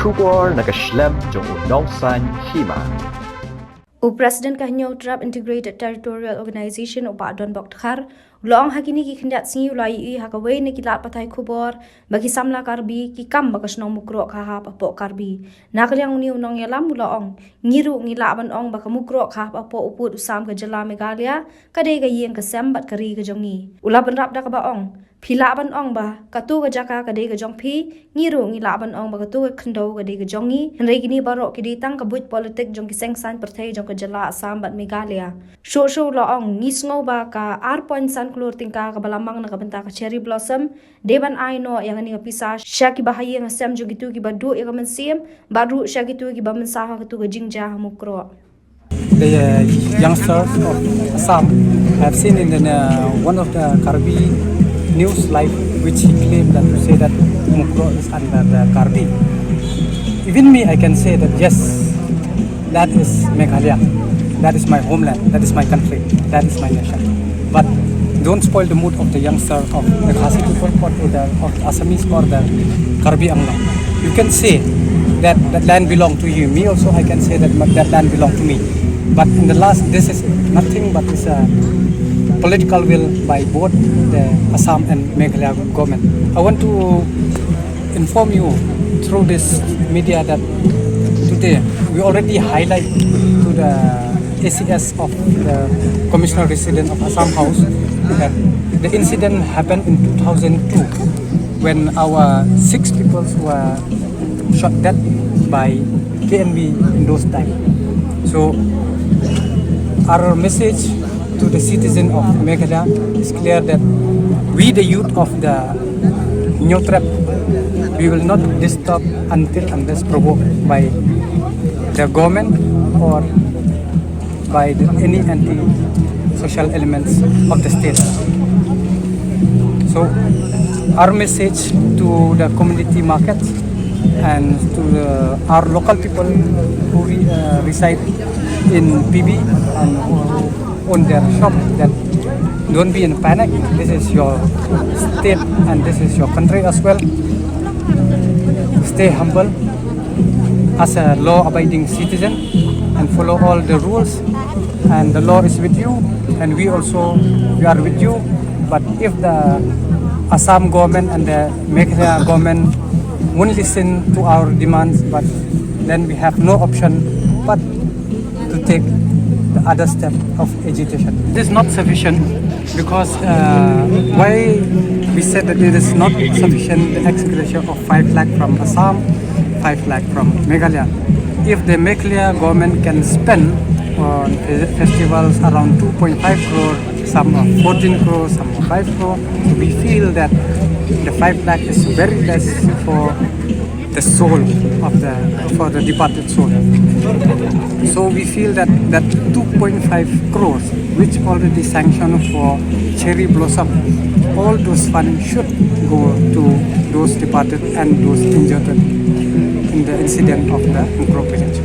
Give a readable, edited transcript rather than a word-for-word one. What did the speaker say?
Shubor Nakashlem Jong Unongsan Hima. President Kahnyo Trap Integrated Territorial Organization Oba Don Bokthar Long Hakini ki khindat singi ulai hakaway ni kilat patay kubor bagi samla karbi ki kam bakas nong mukro kaha papo karbi nakaliang uni unong yalam ulaong ngiru ngilaban ong baka mukro kaha papo uput usam ke jala Megalia kadai ga Ïing kesem bat kari ke jongi ulaban rap da ka baong Philaban ong ba katu ga jaka kadai ga jong phi ngiru ngilaban ong ba katu ga khndo kadai ga jongi henrei kini barok kidi tang ka buit politik jong ki sengsan perthai jong ke jala Assam bat Megalia sho laong ngisngo ba ka R. Klur tingka ka balamang na kabenta ka cherry blossom deban aino yang ani pisa syaki bahaya ng Assam jong gitu ki badu ya ka mensim baru syaki tu ki ba Mynsaw ka tu ga jingja mukro. The youngsters of Assam have seen in one of the Karbi news live which he claimed that to say that Mukro is under the Karbi. Even me, I can say that yes, that is Meghalaya, that is my homeland, that is my country, that is my nation. But don't spoil the mood of the youngster of the Khasi people or of the Assamese or the Karbi Anglong. You can say that that land belongs to you. Me also, I can say that that land belongs to me. But in the last, this is nothing but is a political will by both the Assam and Meghalaya government. I want to inform you through this media that today we already highlight to the ACS of the Commissioner Resident of Assam House that the incident happened in 2002 when our 6 people were shot dead by KNB in those times. So our message to the citizen of Meghalaya is clear that we, the youth of the Ngut, we will not disturb until unless provoked by the government or by any anti-social elements of the state. So our message to the community markets and to our local people who reside in PB and who own their shop that don't be in panic. This is your state and this is your country as well. Stay humble as a law-abiding citizen and follow all the rules, and the law is with you and we are with you. But if the Assam government and the Meghalaya government won't listen to our demands, but then we have no option but to take the other step of agitation. This is not sufficient because why we said that it is not sufficient the execution of 5 lakh from Assam, 5 lakh from Meghalaya. If the Meghalaya government can spend on festivals around 2.5 crore, some of 14 crore, some of 5 crore, so we feel that the 5 lakh is very less for the soul of for the departed soul. So we feel that 2.5 crores, which already sanctioned for cherry blossom, all those funds should go to those departed and those injured in the incident of the Ngut village.